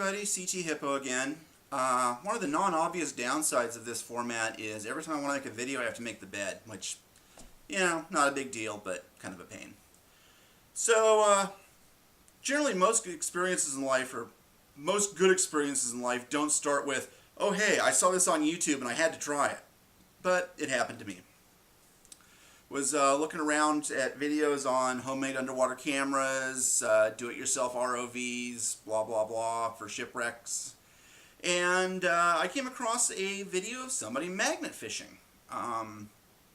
everybody, CT Hippo again. One of the non-obvious downsides of this format is every time I want to make a video I have to make the bed, which, you know, not a big deal, but kind of a pain. So, generally most experiences in life, or most good experiences in life, don't start with, oh hey, I saw this on YouTube and I had to try it. But it happened to me. Was looking around at videos on homemade underwater cameras, do-it-yourself ROVs, blah blah blah, for shipwrecks, and I came across a video of somebody magnet fishing.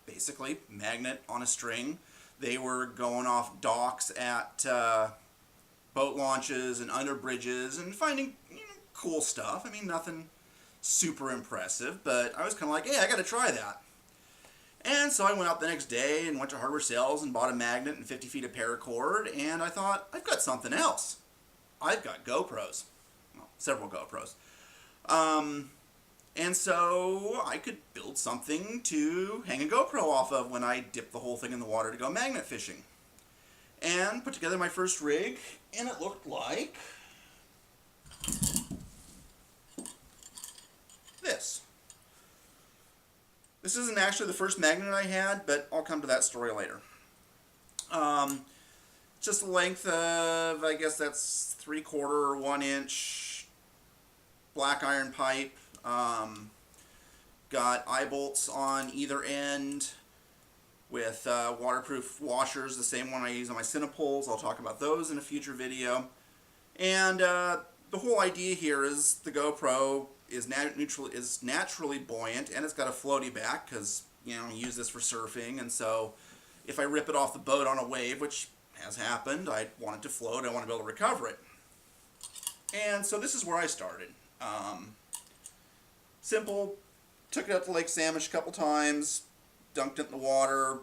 Basically, magnet on a string. They were going off docks at boat launches and under bridges and finding, you know, cool stuff. I mean, nothing super impressive, but I was kind of like, hey, I got to try that. And so I went out the next day and went to hardware sales and bought a magnet and 50 feet of paracord, and I thought, I've got something else. I've got GoPros. Well, several GoPros. And so I could build something to hang a GoPro off of when I dip the whole thing in the water to go magnet fishing. And put together my first rig, and it looked like this. This isn't actually the first magnet I had, but I'll come to that story later. Just the length of, I guess that's 3/4 or 1 inch black iron pipe. Got eye bolts on either end with waterproof washers, the same one I use on my Cinepoles. I'll talk about those in a future video. And the whole idea here is the GoPro is naturally buoyant, and it's got a floaty back because, you know, I use this for surfing, and so if I rip it off the boat on a wave, which has happened, I want it to float, I want to be able to recover it. And so this is where I started. Simple, took it up to Lake Samish a couple times, dunked it in the water,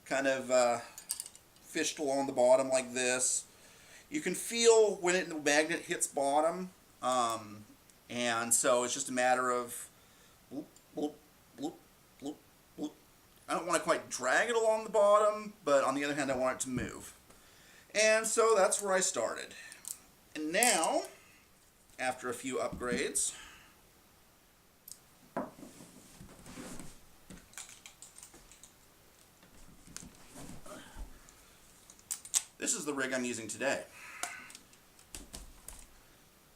kind of fished along the bottom like this. You can feel when the magnet hits bottom, and so it's just a matter of bloop, bloop, bloop, bloop, bloop. I don't want to quite drag it along the bottom, but on the other hand I want it to move. And so that's where I started. And now, after a few upgrades, this is the rig I'm using today.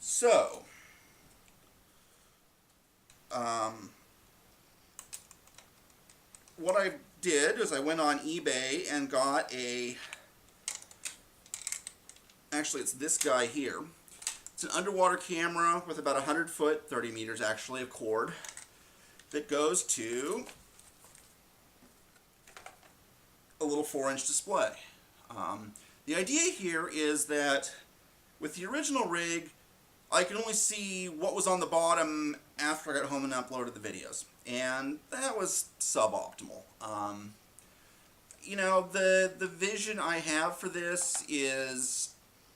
So, what I did is I went on eBay and got actually it's this guy here. It's an underwater camera with about 100 foot, 30 meters actually, of cord that goes to a little 4-inch display. The idea here is that with the original rig, I could only see what was on the bottom after I got home and uploaded the videos, and that was suboptimal. You know, the vision I have for this is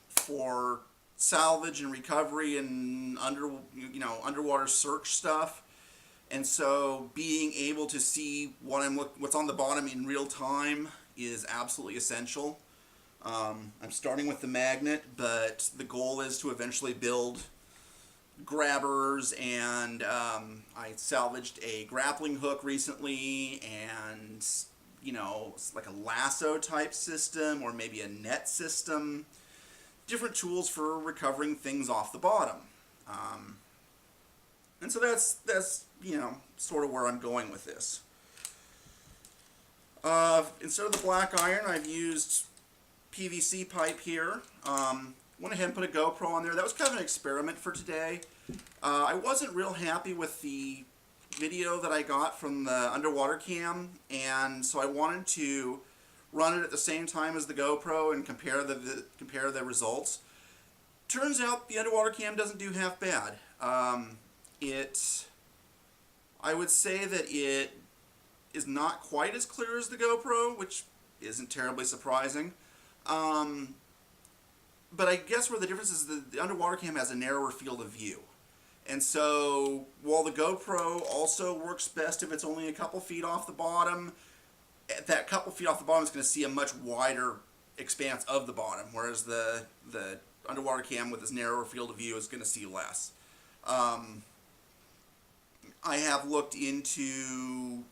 for salvage and recovery and underwater search stuff, and so being able to see what's on the bottom in real time is absolutely essential. I'm starting with the magnet, but the goal is to eventually build grabbers, and I salvaged a grappling hook recently, and it's like a lasso type system or maybe a net system. Different tools for recovering things off the bottom. And so that's sort of where I'm going with this. Instead of the black iron, I've used PVC pipe here. Went ahead and put a GoPro on there. That was kind of an experiment for today. I wasn't real happy with the video that I got from the underwater cam, and so I wanted to run it at the same time as the GoPro and compare the results. Turns out the underwater cam doesn't do half bad. I would say that it is not quite as clear as the GoPro, which isn't terribly surprising. But I guess where the difference is the underwater cam has a narrower field of view. And so while the GoPro also works best if it's only a couple feet off the bottom, that couple feet off the bottom is going to see a much wider expanse of the bottom, whereas the underwater cam with its narrower field of view is going to see less. I have looked into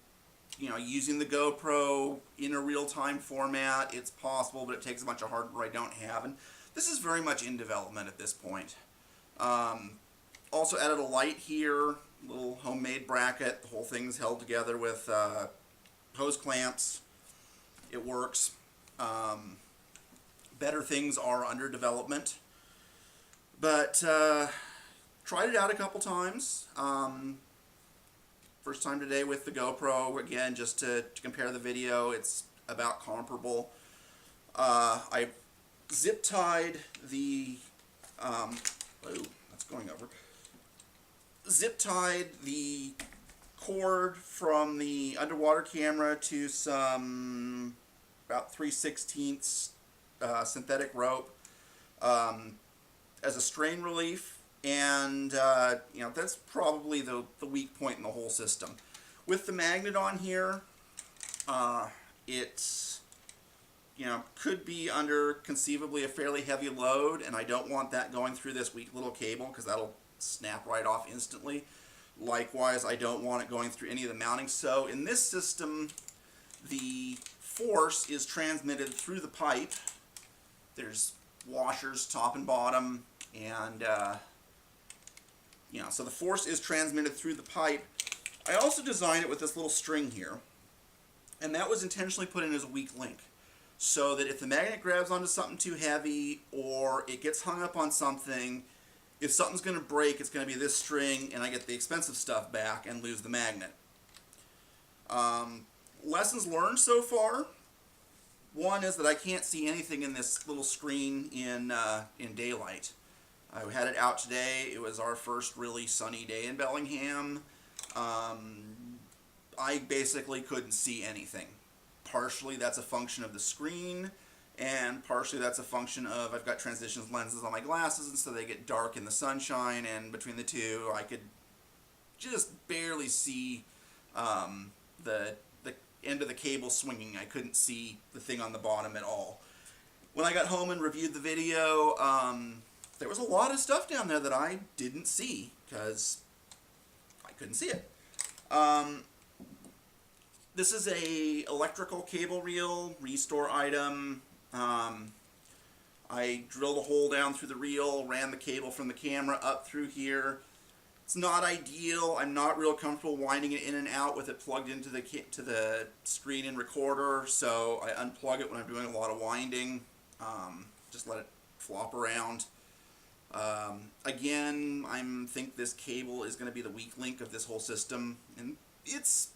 using the GoPro in a real-time format. It's possible, but it takes a bunch of hardware I don't have, and this is very much in development at this point. Also added a light here, little homemade bracket. The whole thing's held together with hose clamps. It works. Better things are under development, but tried it out a couple times. First time today with the GoPro, again, just to compare the video. It's about comparable. I zip tied the that's going over. Zip tied the cord from the underwater camera to some about 3/16 synthetic rope as a strain relief, and that's probably the weak point in the whole system. With the magnet on here, it's could be under conceivably a fairly heavy load, and I don't want that going through this weak little cable because that'll snap right off instantly. Likewise, I don't want it going through any of the mounting. So in this system, the force is transmitted through the pipe. There's washers top and bottom, and so the force is transmitted through the pipe. I also designed it with this little string here, and that was intentionally put in as a weak link, so that if the magnet grabs onto something too heavy or it gets hung up on something, if something's going to break, it's going to be this string, and I get the expensive stuff back and lose the magnet. Lessons learned so far. One is that I can't see anything in this little screen in daylight. I had it out today. It was our first really sunny day in Bellingham. I basically couldn't see anything. Partially that's a function of the screen, and partially that's a function of I've got transitions lenses on my glasses, and so they get dark in the sunshine, and between the two I could just barely see the end of the cable swinging. I couldn't see the thing on the bottom at all. When I got home and reviewed the video, there was a lot of stuff down there that I didn't see because I couldn't see it. This is a electrical cable reel restore item. I drilled a hole down through the reel, ran the cable from the camera up through here. It's not ideal. I'm not real comfortable winding it in and out with it plugged into the screen and recorder, so I unplug it when I'm doing a lot of winding. Just let it flop around. Again, I think this cable is going to be the weak link of this whole system, and it's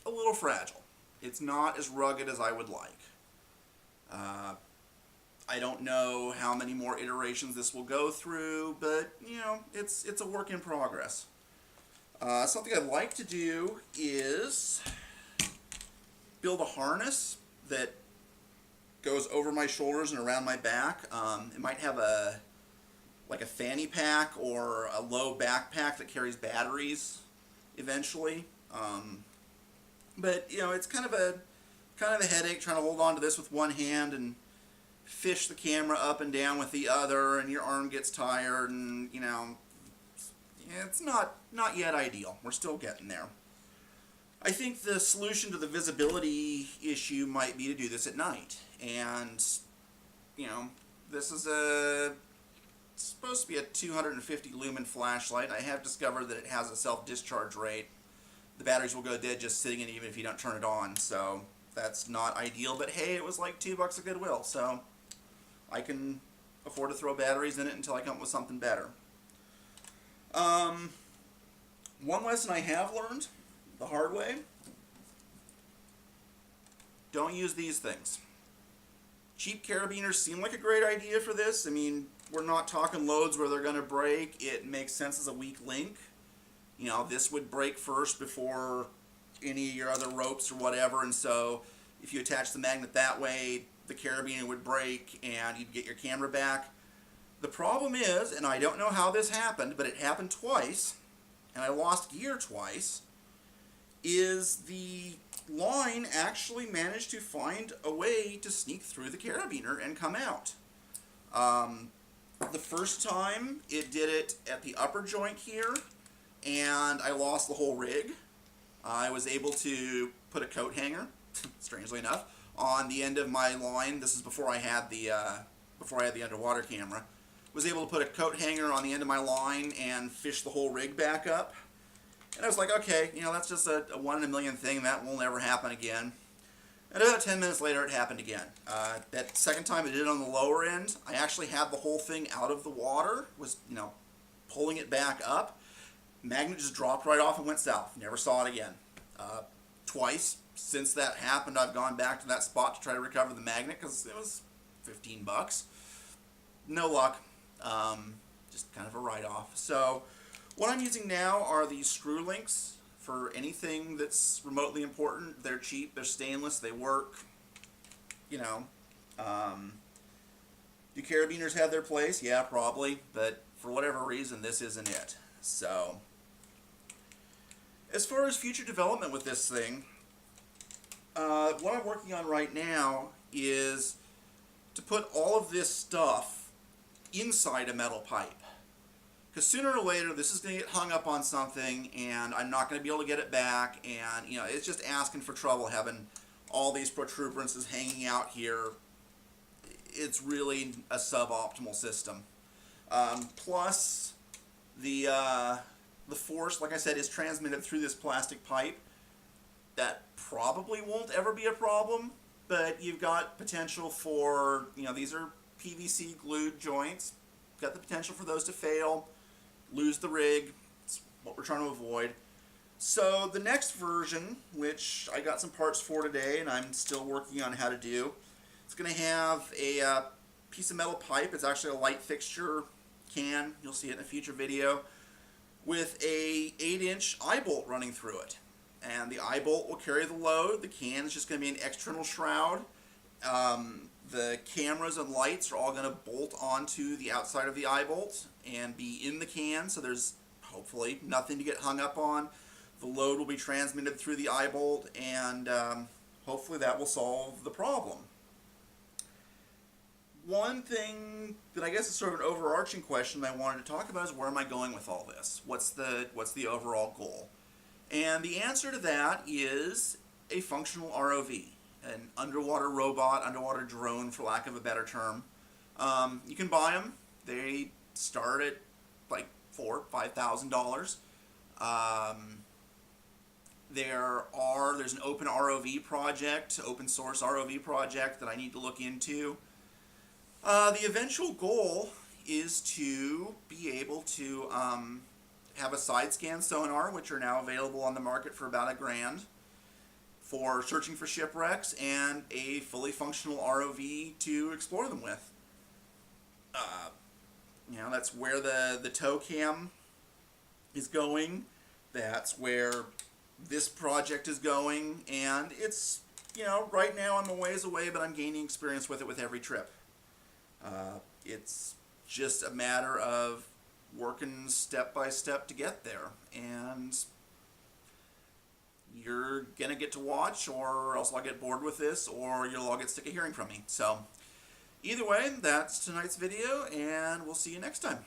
a little fragile. It's not as rugged as I would like. I don't know how many more iterations this will go through, but you know, it's a work in progress. Something I'd like to do is build a harness that goes over my shoulders and around my back. It might have like a fanny pack or a low backpack that carries batteries eventually. But you know, it's kind of a headache trying to hold on to this with one hand and fish the camera up and down with the other, and your arm gets tired, and you know, it's not yet ideal. We're still getting there. I think the solution to the visibility issue might be to do this at night, and you know, this is it's supposed to be a 250 lumen flashlight. I have discovered that it has a self-discharge rate. The batteries will go dead just sitting in even if you don't turn it on, so that's not ideal, but hey, it was like $2 at Goodwill, so I can afford to throw batteries in it until I come up with something better. One lesson I have learned the hard way: don't use these things. Cheap carabiners seem like a great idea for this. I mean, we're not talking loads where they're going to break. It makes sense as a weak link. You know, this would break first before any of your other ropes or whatever, and so if you attach the magnet that way, the carabiner would break and you'd get your camera back. The problem is, and I don't know how this happened, but it happened twice, and I lost gear twice, is the line actually managed to find a way to sneak through the carabiner and come out. The first time it did it at the upper joint here, and I lost the whole rig. I was able to put a coat hanger, strangely enough, on the end of my line. This is before I had the underwater camera. Was able to put a coat hanger on the end of my line and fish the whole rig back up. And I was like, okay, you know, that's just a 1 in a million thing. That will never happen again. And about 10 minutes later, it happened again. That second time it did it on the lower end. I actually had the whole thing out of the water, was, you know, pulling it back up. Magnet just dropped right off and went south. Never saw it again. Twice since that happened, I've gone back to that spot to try to recover the magnet because it was $15. No luck. Just kind of a write-off. So what I'm using now are these screw links for anything that's remotely important. They're cheap, they're stainless, they work. You know, do carabiners have their place? Yeah, probably, but for whatever reason, this isn't it. So as far as future development with this thing, what I'm working on right now is to put all of this stuff inside a metal pipe. Because sooner or later, this is going to get hung up on something, and I'm not going to be able to get it back, and you know, it's just asking for trouble having all these protuberances hanging out here. It's really a suboptimal system. Plus, the force, like I said, is transmitted through this plastic pipe. That probably won't ever be a problem, but you've got potential for, you know, these are PVC glued joints. Got the potential for those to fail, lose the rig. It's what we're trying to avoid. So the next version, which I got some parts for today and I'm still working on how to do, it's going to have a piece of metal pipe. It's actually a light fixture can. You'll see it in a future video, with a 8-inch eye bolt running through it. And the eye bolt will carry the load. The can is just going to be an external shroud. The cameras and lights are all going to bolt onto the outside of the eye bolt and be in the can, so there's hopefully nothing to get hung up on. The load will be transmitted through the eye bolt, and hopefully that will solve the problem. One thing that I guess is sort of an overarching question that I wanted to talk about is, where am I going with all this? What's the overall goal? And the answer to that is a functional ROV, an underwater robot, underwater drone for lack of a better term. You can buy them. They start at like $4,000-$5,000. Um, there's an open ROV project, open source ROV project that I need to look into. The eventual goal is to be able to have a side scan sonar, which are now available on the market for about $1,000, for searching for shipwrecks, and a fully functional ROV to explore them with. That's where the tow cam is going. That's where this project is going, and it's, right now I'm a ways away, but I'm gaining experience with it with every trip. It's just a matter of working step by step to get there, and you're gonna get to watch, or else I'll get bored with this, or you'll all get sick of hearing from me. So either way, that's tonight's video, and we'll see you next time.